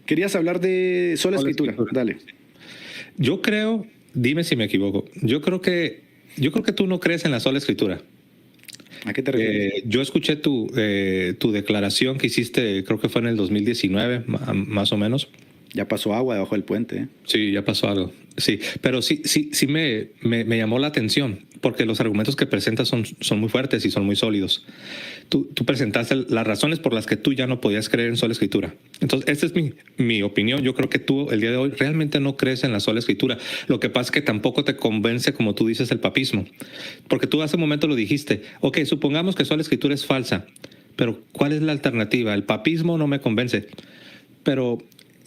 Querías hablar de sola Sola escritura. Escritura. Dale. Yo creo, dime si me equivoco, yo creo que tú no crees en la sola escritura. ¿A qué te refieres? Yo escuché tu declaración que hiciste, creo que fue en el 2019, más o menos. Ya pasó agua debajo del puente, ¿eh? Sí, ya pasó algo. Sí, pero sí me llamó la atención porque los argumentos que presentas son muy fuertes y son muy sólidos. Tú presentaste las razones por las que tú ya no podías creer en sola escritura. Entonces, esta es mi opinión. Yo creo que tú el día de hoy realmente no crees en la sola escritura. Lo que pasa es que tampoco te convence, como tú dices, el papismo. Porque tú hace un momento lo dijiste. Ok, supongamos que sola escritura es falsa, pero ¿cuál es la alternativa? El papismo no me convence. Pero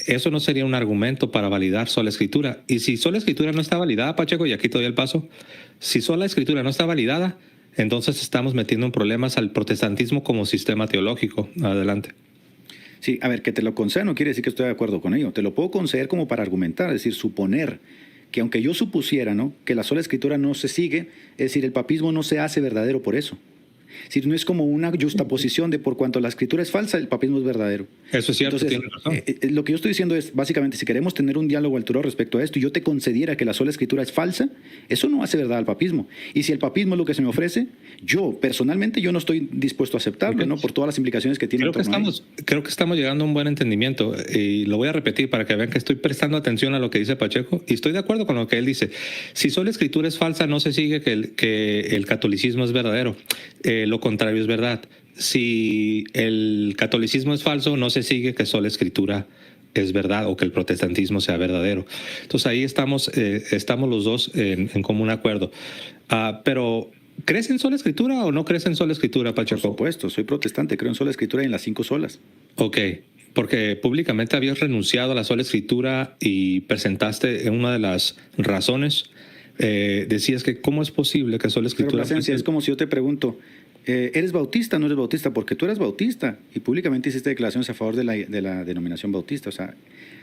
eso no sería un argumento para validar sola escritura. Y si sola escritura no está validada, Pacheco, y aquí te doy el paso, si sola escritura no está validada, entonces estamos metiendo en problemas al protestantismo como sistema teológico. Adelante. Sí, a ver, que te lo conceda no quiere decir que estoy de acuerdo con ello. Te lo puedo conceder como para argumentar, es decir, suponer que aunque yo supusiera, ¿no?, que la sola escritura no se sigue, es decir, el papismo no se hace verdadero por eso. Es decir, no es como una justaposición de por cuanto la escritura es falsa, el papismo es verdadero. Eso es cierto, Entonces, tienes razón. lo que yo estoy diciendo es, básicamente, si queremos tener un diálogo alturo respecto a esto y yo te concediera que la sola escritura es falsa, eso no hace verdad al papismo. Y si el papismo es lo que se me ofrece, yo, personalmente, yo no estoy dispuesto a aceptarlo, ¿no?, por todas las implicaciones que tiene. Creo que estamos llegando a un buen entendimiento y lo voy a repetir para que vean que estoy prestando atención a lo que dice Pacheco y estoy de acuerdo con lo que él dice. Si sola escritura es falsa, no se sigue que el catolicismo es verdadero. Lo contrario es verdad. Si el catolicismo es falso, no se sigue que sola escritura es verdad o que el protestantismo sea verdadero. Entonces ahí estamos los dos en común acuerdo. Pero ¿crees en sola escritura o no crees en sola escritura, Pacheco? Por supuesto, soy protestante, creo en sola escritura y en las 5 solas. Ok, porque públicamente habías renunciado a la sola escritura y presentaste en una de las razones, decías que cómo es posible que sola Pero, escritura... Plasencia, es como si yo te pregunto, ¿eres bautista o no eres bautista? Porque tú eres bautista y públicamente hiciste declaraciones a favor de la denominación bautista. O sea,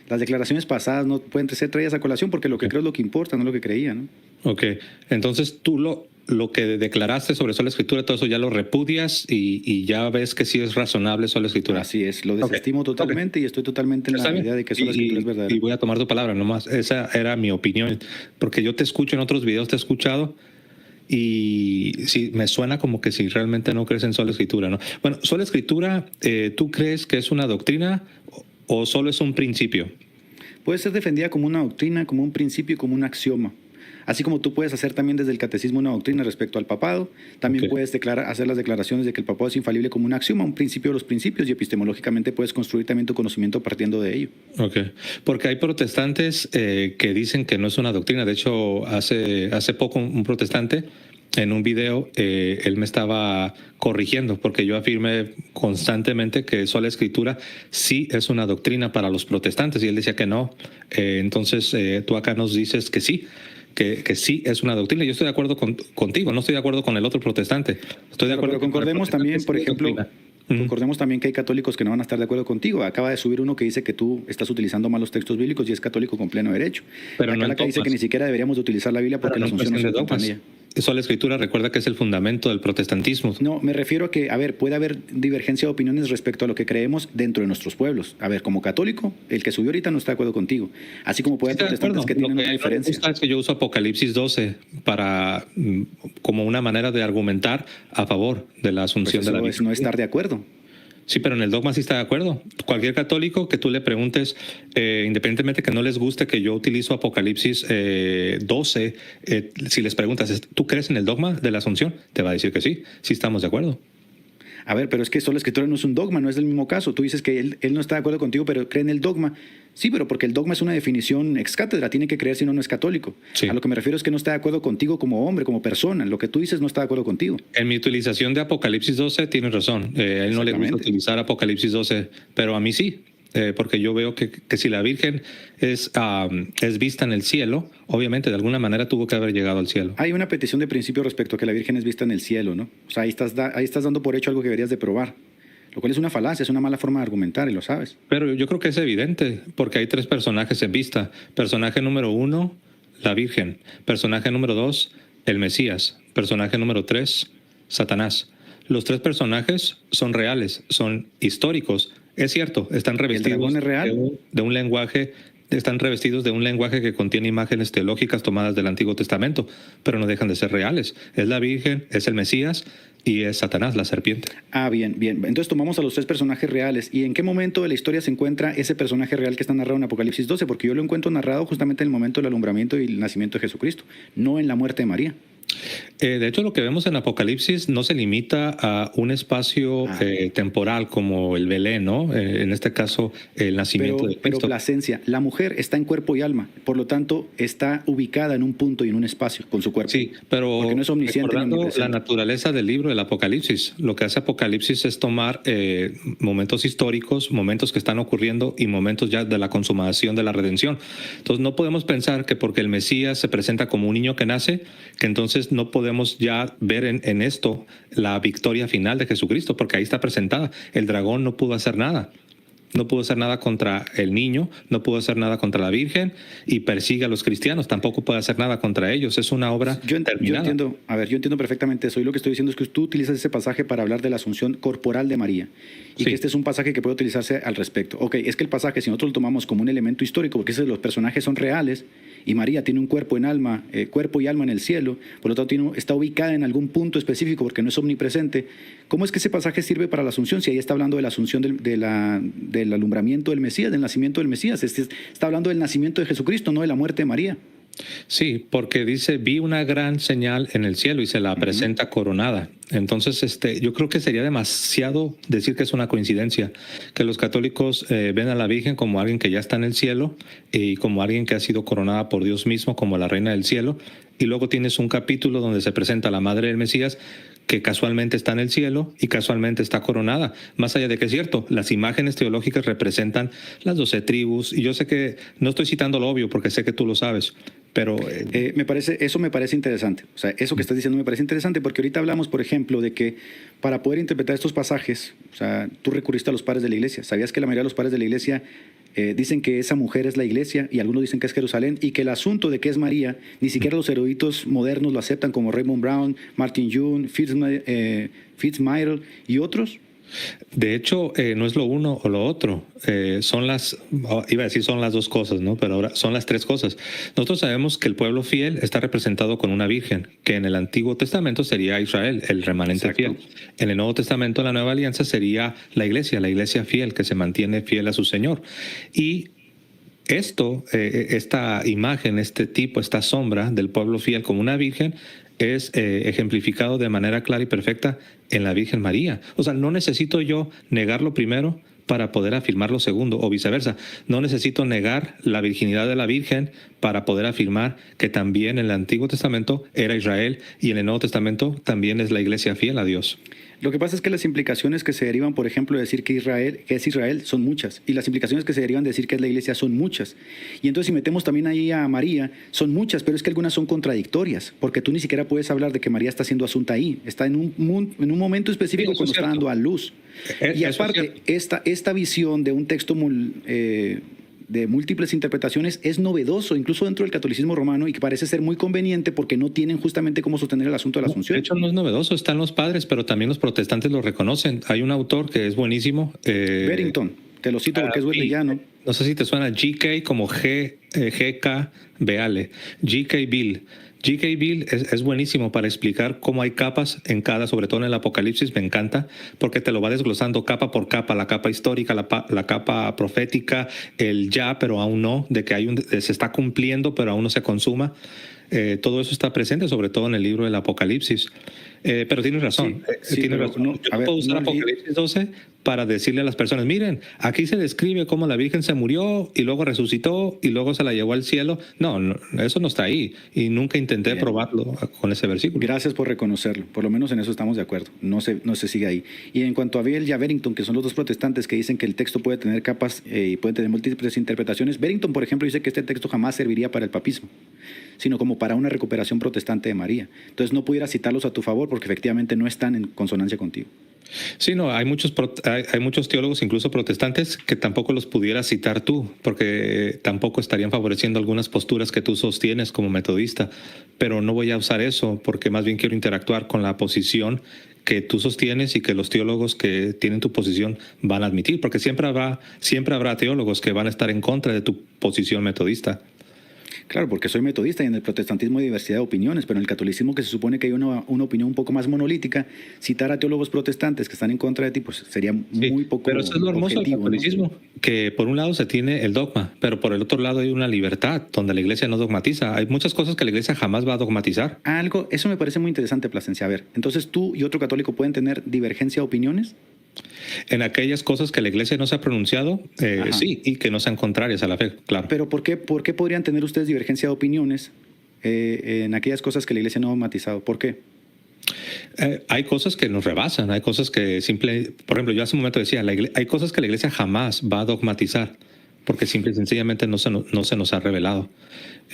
las declaraciones pasadas no pueden ser traídas a colación porque lo que creo es lo que importa, no lo que creía, ¿no? Ok, entonces tú lo que declaraste sobre sola escritura, todo eso ya lo repudias y ya ves que sí es razonable sola escritura. Así es, lo desestimo totalmente y estoy totalmente en la idea de que sola escritura es verdadera. Y voy a tomar tu palabra nomás, esa era mi opinión, porque yo te escucho en otros videos, te he escuchado y sí, me suena como que si realmente no crees en sola escritura, ¿no? Bueno, sola escritura, ¿tú crees que es una doctrina o solo es un principio? Puede ser defendida como una doctrina, como un principio y como un axioma. Así como tú puedes hacer también desde el catecismo una doctrina respecto al papado, también puedes hacer las declaraciones de que el papado es infalible como un axioma, un principio de los principios, y epistemológicamente puedes construir también tu conocimiento partiendo de ello. Ok, porque hay protestantes que dicen que no es una doctrina. De hecho, hace poco un protestante en un video, él me estaba corrigiendo porque yo afirmé constantemente que sola escritura sí es una doctrina para los protestantes y él decía que no. Entonces tú acá nos dices que sí. Que sí es una doctrina. Yo estoy de acuerdo contigo, no estoy de acuerdo con el otro protestante. Estoy de acuerdo. Pero concordemos también, por ejemplo, concordemos también que hay católicos que no van a estar de acuerdo contigo. Acaba de subir uno que dice que tú estás utilizando malos textos bíblicos y es católico con pleno derecho. Pero acá no dice que ni siquiera deberíamos de utilizar la Biblia porque la Asunción no se encuentra. Sola escritura, recuerda que es el fundamento del protestantismo. No, me refiero a que, a ver, puede haber divergencia de opiniones respecto a lo que creemos dentro de nuestros pueblos. A ver, como católico, el que subió ahorita no está de acuerdo contigo. Así como puede haber protestantes que tienen una diferencia. Es que yo uso Apocalipsis 12 como una manera de argumentar a favor de la asunción de la Biblia. Es no estar de acuerdo. Sí, pero en el dogma sí está de acuerdo. Cualquier católico que tú le preguntes, independientemente que no les guste que yo utilizo Apocalipsis 12, si les preguntas, ¿tú crees en el dogma de la Asunción? Te va a decir que sí, sí estamos de acuerdo. A ver, pero es que sola escritura no es un dogma, no es el mismo caso. Tú dices que él no está de acuerdo contigo, pero cree en el dogma. Sí, pero porque el dogma es una definición ex cátedra, tiene que creer si no es católico. Sí. A lo que me refiero es que no está de acuerdo contigo como hombre, como persona. Lo que tú dices no está de acuerdo contigo. En mi utilización de Apocalipsis 12 tienes razón. A él no le gusta utilizar Apocalipsis 12, pero a mí sí. Porque yo veo que si la Virgen es vista en el cielo, obviamente de alguna manera tuvo que haber llegado al cielo. Hay una petición de principio respecto a que la Virgen es vista en el cielo, ¿no? O sea, ahí estás dando por hecho algo que deberías de probar. Lo cual es una falacia, es una mala forma de argumentar y lo sabes. Pero yo creo que es evidente, porque hay 3 personajes en vista. Personaje número 1, la Virgen. Personaje número 2, el Mesías. Personaje número 3, Satanás. Los 3 personajes son reales, son históricos. Es cierto, están ¿El revestidos dragón es real? de un lenguaje, están revestidos de un lenguaje que contiene imágenes teológicas tomadas del Antiguo Testamento, pero no dejan de ser reales. Es la Virgen, es el Mesías y es Satanás, la serpiente. Ah, bien, bien. Entonces tomamos a los tres personajes reales. ¿Y en qué momento de la historia se encuentra ese personaje real que está narrado en Apocalipsis 12? Porque yo lo encuentro narrado justamente en el momento del alumbramiento y el nacimiento de Jesucristo, no en la muerte de María. De hecho, lo que vemos en Apocalipsis no se limita a un espacio temporal como el Belén, ¿no? En este caso, el nacimiento de Pero Cristo. Plasencia, la mujer está en cuerpo y alma, por lo tanto está ubicada en un punto y en un espacio con su cuerpo. Sí, pero porque no es omnisciente ni recordando la omnipresente. naturaleza del libro del Apocalipsis, lo que hace Apocalipsis es tomar momentos históricos, momentos que están ocurriendo y momentos ya de la consumación de la redención. Entonces no podemos pensar que porque el Mesías se presenta como un niño que nace, que entonces no podemos ya ver en esto la victoria final de Jesucristo, porque ahí está presentada. El dragón no pudo hacer nada. No pudo hacer nada contra el niño, no pudo hacer nada contra la Virgen y persigue a los cristianos, tampoco puede hacer nada contra ellos. Es una obra Yo terminada. entiendo, a ver, yo entiendo perfectamente eso. Y lo que estoy diciendo es que tú utilizas ese pasaje para hablar de la asunción corporal de María. Y Sí. que este es un pasaje que puede utilizarse al respecto. Ok, es que el pasaje, si nosotros lo tomamos como un elemento histórico, porque los personajes son reales, y María tiene un cuerpo y alma en el cielo, por lo tanto está ubicada en algún punto específico porque no es omnipresente. ¿Cómo es que ese pasaje sirve para la asunción? Si ahí está hablando de la asunción del alumbramiento del Mesías, del nacimiento del Mesías. Está hablando del nacimiento de Jesucristo, no de la muerte de María. Sí, porque dice, vi una gran señal en el cielo y se la presenta coronada. Entonces, yo creo que sería demasiado decir que es una coincidencia, que los católicos ven a la Virgen como alguien que ya está en el cielo y como alguien que ha sido coronada por Dios mismo como la reina del cielo. Y luego tienes un capítulo donde se presenta la madre del Mesías, que casualmente está en el cielo y casualmente está coronada. Más allá de que es cierto, las imágenes teológicas representan las 12 tribus, y yo sé que no estoy citando lo obvio porque sé que tú lo sabes, pero Eso me parece interesante. O sea, eso que estás diciendo me parece interesante porque ahorita hablamos, por ejemplo, de que para poder interpretar estos pasajes, o sea, tú recurriste a los padres de la iglesia. ¿Sabías que la mayoría de los padres de la iglesia dicen que esa mujer es la iglesia y algunos dicen que es Jerusalén y que el asunto de que es María, ni siquiera los eruditos modernos lo aceptan como Raymond Brown, Martin June, Fitzmyer y otros? de hecho, no es lo uno o lo otro. Son iba a decir son las dos cosas, ¿no? Pero ahora son las tres cosas. Nosotros sabemos que el pueblo fiel está representado con una virgen, que en el Antiguo Testamento sería Israel, el remanente Exacto. fiel. En el Nuevo Testamento, la Nueva Alianza sería la iglesia fiel, que se mantiene fiel a su Señor. Y esta imagen, este tipo, esta sombra del pueblo fiel como una virgen es ejemplificado de manera clara y perfecta en la Virgen María. O sea, no necesito yo negarlo primero para poder afirmar lo segundo, o viceversa. No necesito negar la virginidad de la Virgen para poder afirmar que también en el Antiguo Testamento era Israel y en el Nuevo Testamento también es la iglesia fiel a Dios. Lo que pasa es que las implicaciones que se derivan, por ejemplo, de decir que es Israel, son muchas. Y las implicaciones que se derivan de decir que es la iglesia son muchas. Y entonces si metemos también ahí a María, son muchas, pero es que algunas son contradictorias, porque tú ni siquiera puedes hablar de que María está siendo asunta ahí. Está en un momento específico Sí, eso cuando es está cierto. dando a luz. Y Eso es aparte, cierto. esta visión de un texto de múltiples interpretaciones es novedoso, incluso dentro del catolicismo romano, y que parece ser muy conveniente porque no tienen justamente cómo sostener el asunto de la De asunción. hecho, no es novedoso, están los padres, pero también los protestantes lo reconocen. Hay un autor que es buenísimo. Barrington, te lo cito porque es llano. No sé si te suena GK como GK Beale. GK Bill. GK Bill es buenísimo para explicar cómo hay capas en cada, sobre todo en el Apocalipsis, me encanta, porque te lo va desglosando capa por capa, la capa histórica, la capa profética, el ya, pero aún no, de que se está cumpliendo, pero aún no se consuma. Todo eso está presente, sobre todo en el libro del Apocalipsis. Pero tienes razón. Tienes razón. No, Yo no puedo usar Apocalipsis 12 para decirle a las personas, miren, aquí se describe cómo la Virgen se murió y luego resucitó y luego se la llevó al cielo. No, eso no está ahí. Y nunca intenté probarlo con ese versículo. Gracias por reconocerlo. Por lo menos en eso estamos de acuerdo. No se sigue ahí. Y en cuanto a Bill y a Barrington, que son los dos protestantes que dicen que el texto puede tener capas y puede tener múltiples interpretaciones, Barrington, por ejemplo, dice que este texto jamás serviría para el papismo. sino como para una recuperación protestante de María. Entonces no pudiera citarlos a tu favor porque efectivamente no están en consonancia contigo. Sí, no, hay muchos teólogos, incluso protestantes, que tampoco los pudieras citar tú, porque tampoco estarían favoreciendo algunas posturas que tú sostienes como metodista. Pero no voy a usar eso, porque más bien quiero interactuar con la posición que tú sostienes y que los teólogos que tienen tu posición van a admitir, porque siempre habrá teólogos que van a estar en contra de tu posición metodista. Claro, porque soy metodista y en el protestantismo hay diversidad de opiniones, pero en el catolicismo, que se supone que hay una opinión un poco más monolítica, citar a teólogos protestantes que están en contra de ti, pues sería muy poco. Pero eso es lo hermoso del objetivo, catolicismo, ¿no? que por un lado se tiene el dogma, pero por el otro lado hay una libertad donde la iglesia no dogmatiza. Hay muchas cosas que la iglesia jamás va a dogmatizar. Eso me parece muy interesante, Plasencia. A ver, entonces tú y otro católico pueden tener divergencia de opiniones. En aquellas cosas que la iglesia no se ha pronunciado, sí, y que no sean contrarias a la fe, claro. Pero ¿por qué podrían tener ustedes divergencia de opiniones en aquellas cosas que la iglesia no ha matizado? ¿Por qué? Hay cosas que nos rebasan, hay cosas que por ejemplo, yo hace un momento decía, hay cosas que la iglesia jamás va a dogmatizar, porque simple y sencillamente no se nos ha revelado.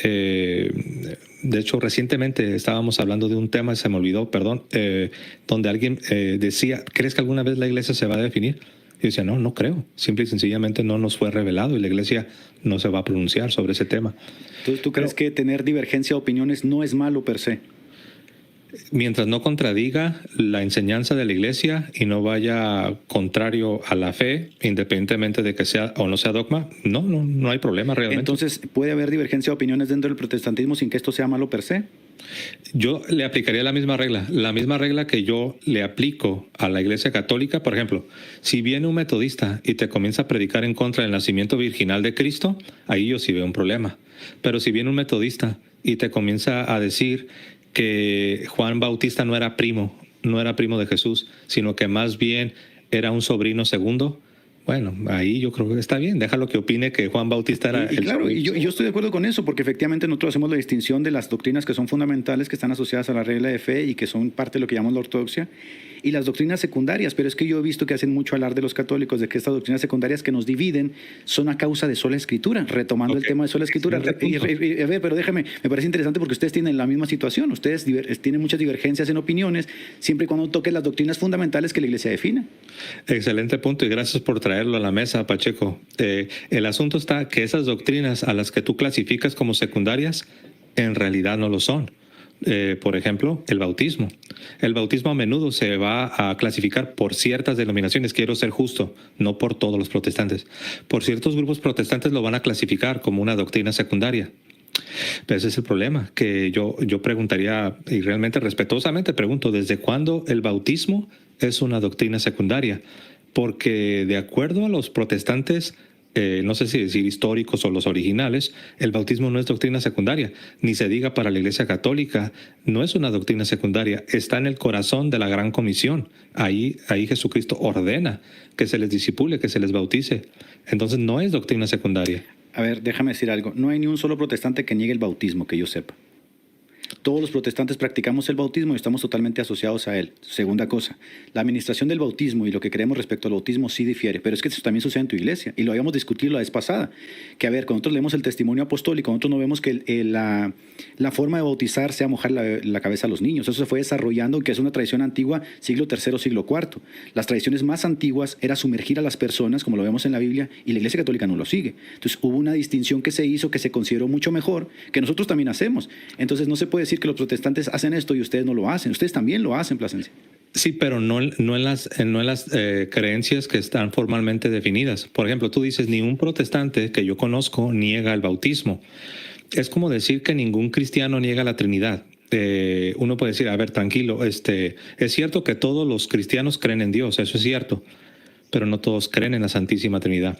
De hecho, recientemente estábamos hablando de un tema, se me olvidó, perdón, donde alguien decía, ¿crees que alguna vez la iglesia se va a definir? Y decía, no creo. Simple y sencillamente no nos fue revelado y la iglesia no se va a pronunciar sobre ese tema. ¿Tú crees que tener divergencia de opiniones no es malo per se? Mientras no contradiga la enseñanza de la iglesia y no vaya contrario a la fe, independientemente de que sea o no sea dogma, no hay problema realmente. Entonces, ¿puede haber divergencia de opiniones dentro del protestantismo sin que esto sea malo per se? Yo le aplicaría la misma regla que yo le aplico a la iglesia católica. Por ejemplo, si viene un metodista y te comienza a predicar en contra del nacimiento virginal de Cristo, ahí yo sí veo un problema. Pero si viene un metodista y te comienza a decir que Juan Bautista no era primo de Jesús, sino que más bien era un sobrino segundo, bueno, ahí yo creo que está bien, déjalo que opine que Juan Bautista era y claro, y yo estoy de acuerdo con eso, porque efectivamente nosotros hacemos la distinción de las doctrinas que son fundamentales, que están asociadas a la regla de fe y que son parte de lo que llamamos la ortodoxia, y las doctrinas secundarias, pero es que yo he visto que hacen mucho hablar de los católicos, de que estas doctrinas secundarias que nos dividen son a causa de sola escritura, retomando el tema de sola escritura. A ver, pero déjame, me parece interesante porque ustedes tienen la misma situación, ustedes tienen muchas divergencias en opiniones, siempre y cuando toquen las doctrinas fundamentales que la iglesia define. Excelente punto y gracias por traerlo a la mesa, Pacheco. El asunto está que esas doctrinas a las que tú clasificas como secundarias, en realidad no lo son. Por ejemplo, el bautismo. El bautismo a menudo se va a clasificar por ciertas denominaciones, quiero ser justo, no por todos los protestantes. Por ciertos grupos protestantes lo van a clasificar como una doctrina secundaria. Pero ese es el problema, que yo preguntaría, y realmente respetuosamente pregunto, ¿desde cuándo el bautismo es una doctrina secundaria? Porque de acuerdo a los protestantes, no sé si decir históricos o los originales, el bautismo no es doctrina secundaria, ni se diga para la Iglesia Católica, no es una doctrina secundaria, está en el corazón de la Gran Comisión. Ahí Jesucristo ordena que se les discipule, que se les bautice. Entonces no es doctrina secundaria. A ver, déjame decir algo, no hay ni un solo protestante que niegue el bautismo, que yo sepa. Todos los protestantes practicamos el bautismo y estamos totalmente asociados a él. Segunda cosa, la administración del bautismo y lo que creemos respecto al bautismo sí difiere, pero es que eso también sucede en tu iglesia y lo habíamos discutido la vez pasada. Que a ver, cuando nosotros leemos el testimonio apostólico, nosotros no vemos que la forma de bautizar sea mojar la cabeza a los niños. Eso se fue desarrollando, que es una tradición antigua, siglo III, siglo IV. Las tradiciones más antiguas era sumergir a las personas, como lo vemos en la Biblia, y la Iglesia Católica no lo sigue. Entonces hubo una distinción que se hizo, que se consideró mucho mejor, que nosotros también hacemos. Entonces no se puede decir que los protestantes hacen esto y ustedes no lo hacen. Ustedes también lo hacen, Plasencia. Sí, pero no en las creencias que están formalmente definidas. Por ejemplo, tú dices, ni un protestante que yo conozco niega el bautismo. Es como decir que ningún cristiano niega la Trinidad. Uno puede decir, a ver, tranquilo, es cierto que todos los cristianos creen en Dios, eso es cierto, pero no todos creen en la Santísima Trinidad.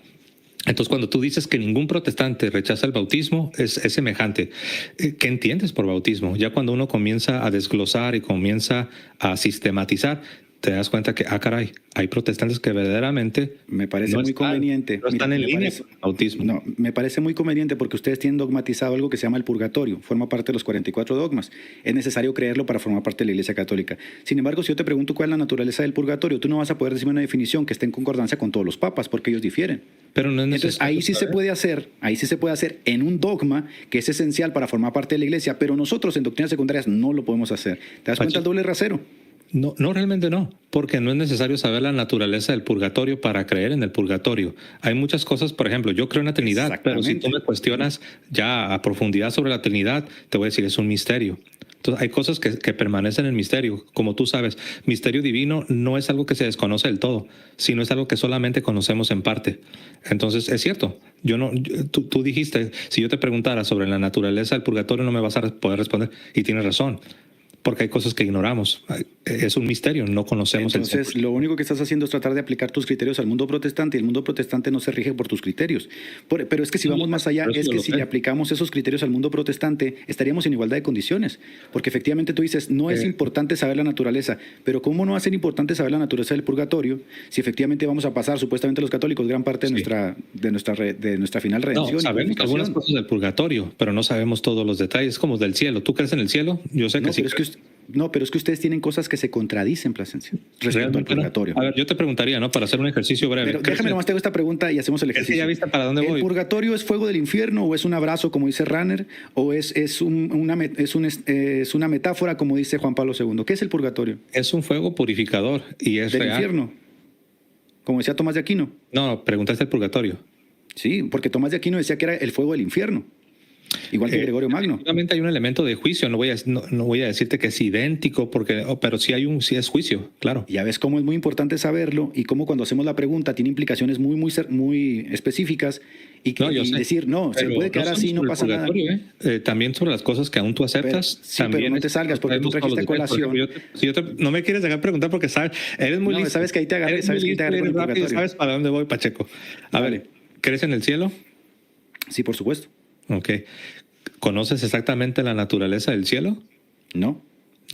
Entonces, cuando tú dices que ningún protestante rechaza el bautismo, es semejante. ¿Qué entiendes por bautismo? Ya cuando uno comienza a desglosar y comienza a sistematizar, te das cuenta que, caray, hay protestantes que verdaderamente me parece muy conveniente. No están en línea con el bautismo. No, me parece muy conveniente porque ustedes tienen dogmatizado algo que se llama el purgatorio, forma parte de los 44 dogmas. Es necesario creerlo para formar parte de la Iglesia Católica. Sin embargo, si yo te pregunto cuál es la naturaleza del purgatorio, tú no vas a poder decirme una definición que esté en concordancia con todos los papas, porque ellos difieren. Pero no es necesario. Entonces, ahí sí se puede hacer en un dogma que es esencial para formar parte de la Iglesia, pero nosotros en doctrinas secundarias no lo podemos hacer. ¿Te das cuenta el doble rasero? No, realmente no, porque no es necesario saber la naturaleza del purgatorio para creer en el purgatorio. Hay muchas cosas, por ejemplo, yo creo en la Trinidad, pero si tú me cuestionas ya a profundidad sobre la Trinidad, te voy a decir, es un misterio. Entonces, hay cosas que permanecen en misterio. Como tú sabes, misterio divino no es algo que se desconoce del todo, sino es algo que solamente conocemos en parte. Entonces, es cierto. Tú dijiste, si yo te preguntara sobre la naturaleza del purgatorio, no me vas a poder responder. Y tienes razón. Porque hay cosas que ignoramos. Es un misterio, no conocemos. Entonces, lo único que estás haciendo es tratar de aplicar tus criterios al mundo protestante, y el mundo protestante no se rige por tus criterios. Pero es que si vamos más allá, es que si le aplicamos esos criterios al mundo protestante, estaríamos en igualdad de condiciones. Porque efectivamente tú dices, no es importante saber la naturaleza, pero ¿cómo no va a ser importante saber la naturaleza del purgatorio si efectivamente vamos a pasar, supuestamente los católicos, gran parte de nuestra final redención? No, sabemos algunas cosas del purgatorio, pero no sabemos todos los detalles, como del cielo. ¿Tú crees en el cielo? Yo sé que sí. Pero es que ustedes tienen cosas que se contradicen, Plasencia, respecto al purgatorio. A ver, yo te preguntaría, ¿no? Para hacer un ejercicio breve. Pero déjame nomás te hago esta pregunta y hacemos el ejercicio. ¿Ya viste para dónde voy? ¿El purgatorio es fuego del infierno o es un abrazo, como dice Ranner, o es una metáfora, como dice Juan Pablo II? ¿Qué es el purgatorio? Es un fuego purificador y es del real. infierno, como decía Tomás de Aquino. No, preguntaste el purgatorio. Sí, porque Tomás de Aquino decía que era el fuego del infierno. Igual que Gregorio Magno. Obviamente hay un elemento de juicio, no voy a decirte que es idéntico, pero sí es juicio, claro. Ya ves cómo es muy importante saberlo y cómo cuando hacemos la pregunta tiene implicaciones muy específicas y decir, se puede quedar así, no pasa nada. También sobre las cosas que aún tú aceptas. Pero no te salgas porque tú trajiste a colación. No me quieres dejar preguntar porque eres muy listo. Sabes que ahí te agarré, sabes para dónde voy, Pacheco. A ver, ¿crees en el cielo? Sí, por supuesto. Ok. ¿Conoces exactamente la naturaleza del cielo? No.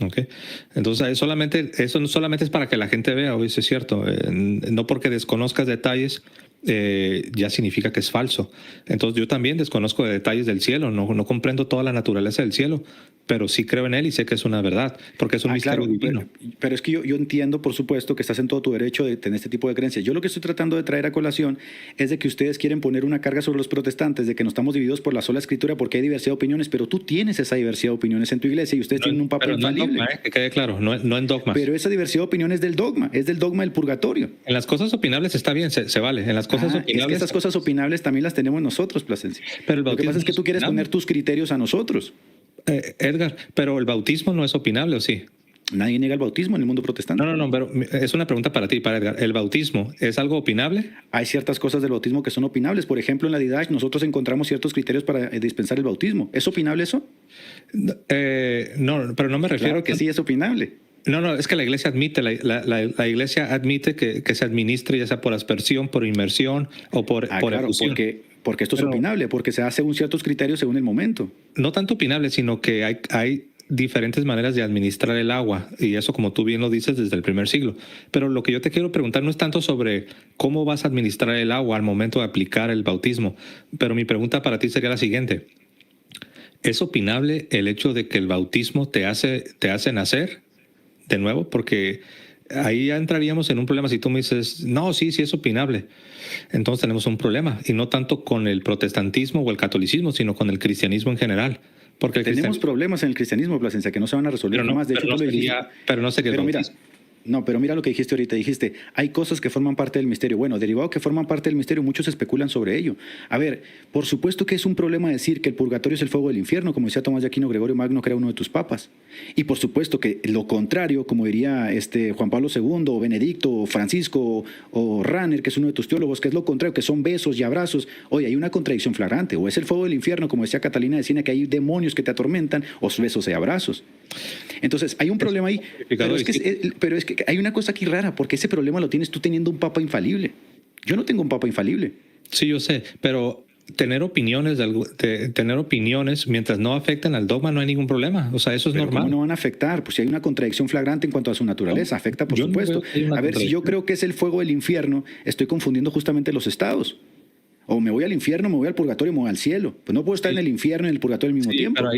Ok. Entonces, eso no solamente es para que la gente vea, o eso es cierto. No porque desconozcas detalles, ya significa que es falso. Entonces, yo también desconozco de detalles del cielo, no comprendo toda la naturaleza del cielo, pero sí creo en él y sé que es una verdad, porque es un misterio divino. Pero es que yo entiendo, por supuesto, que estás en todo tu derecho de tener este tipo de creencias. Yo lo que estoy tratando de traer a colación es de que ustedes quieren poner una carga sobre los protestantes, de que no estamos divididos por la sola escritura porque hay diversidad de opiniones, pero tú tienes esa diversidad de opiniones en tu iglesia y ustedes tienen un papel infalible. No en dogma, que quede claro, no en dogmas. Pero esa diversidad de opiniones es del dogma del purgatorio. En las cosas opinables está bien, se vale. En las cosas opinables... Es que esas cosas opinables también las tenemos nosotros, Plasencia. Pero lo que pasa es que tú quieres poner tus criterios a nosotros. Edgar, pero el bautismo no es opinable, ¿o sí? Nadie niega el bautismo en el mundo protestante. No, pero es una pregunta para ti, para Edgar. ¿El bautismo es algo opinable? Hay ciertas cosas del bautismo que son opinables. Por ejemplo, en la Didache nosotros encontramos ciertos criterios para dispensar el bautismo. ¿Es opinable eso? No, pero no me refiero... Claro que sí es opinable. No, es que la iglesia admite, la iglesia admite que se administre ya sea por aspersión, por inmersión o por efusión. Porque esto es opinable, porque se hace según ciertos criterios según el momento. No tanto opinable, sino que hay diferentes maneras de administrar el agua, y eso, como tú bien lo dices, desde el primer siglo. Pero lo que yo te quiero preguntar no es tanto sobre cómo vas a administrar el agua al momento de aplicar el bautismo, pero mi pregunta para ti sería la siguiente. ¿Es opinable el hecho de que el bautismo te hace nacer de nuevo? Porque ahí ya entraríamos en un problema. Si tú me dices, no, sí es opinable, entonces tenemos un problema, y no tanto con el protestantismo o el catolicismo, sino con el cristianismo en general. Porque tenemos problemas en el cristianismo, Plasencia, que no se van a resolver jamás. De hecho, no sería el bautismo. Pero mira lo que dijiste ahorita. Dijiste, hay cosas que forman parte del misterio. Bueno, derivado que forman parte del misterio, muchos especulan sobre ello. A ver, por supuesto que es un problema decir que el purgatorio es el fuego del infierno, como decía Tomás de Aquino, Gregorio Magno, que era uno de tus papas. Y por supuesto que lo contrario, como diría Juan Pablo II, o Benedicto, o Francisco, o Ranner, que es uno de tus teólogos, que es lo contrario, que son besos y abrazos. Oye, hay una contradicción flagrante. O es el fuego del infierno, como decía Catalina de Siena, que hay demonios que te atormentan, o besos y abrazos. Entonces, hay un problema ahí. Pero es que hay una cosa aquí rara, porque ese problema lo tienes tú teniendo un papa infalible. Yo no tengo un papa infalible. Sí, yo sé, pero tener opiniones, tener opiniones mientras no afecten al dogma, no hay ningún problema. O sea, eso es Pero normal. ¿cómo no van a afectar? Pues si hay una contradicción flagrante en cuanto a su naturaleza, afecta por yo no supuesto. veo que haya una A ver, si yo creo que es el fuego del infierno, estoy confundiendo justamente los estados. O me voy al infierno, me voy al purgatorio, me voy al cielo. Pues no puedo estar en el infierno y en el purgatorio al mismo tiempo. Pero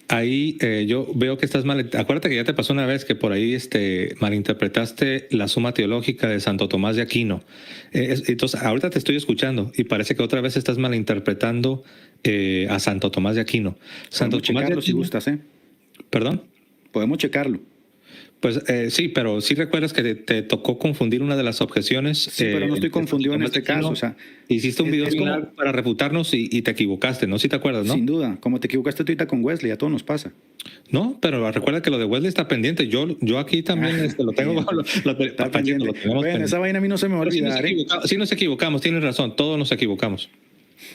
ahí yo veo que estás mal. Acuérdate que ya te pasó una vez que por ahí malinterpretaste la Suma Teológica de Santo Tomás de Aquino. Entonces, ahorita te estoy escuchando y parece que otra vez estás malinterpretando a Santo Tomás de Aquino. Santo Podemos Tomás de checarlo si Aquino, gustas, ¿eh? ¿Perdón? Podemos checarlo. Pues sí, pero sí recuerdas que te tocó confundir una de las objeciones. Sí, pero no estoy confundido en este caso. O sea, hiciste un video es como- largo para refutarnos y te equivocaste, ¿no? Sí te acuerdas, ¿no? sin duda, como te equivocaste tú ahorita con Wesley, a todos nos pasa. No, pero recuerda que lo de Wesley está pendiente. Yo aquí también lo tengo. bien. Está pendiente. Lo tenemos Bueno, pendiente. esa vaina a mí no se me va a Pero olvidar, ¿eh? sí nos equivocamos, tienes razón, todos nos equivocamos.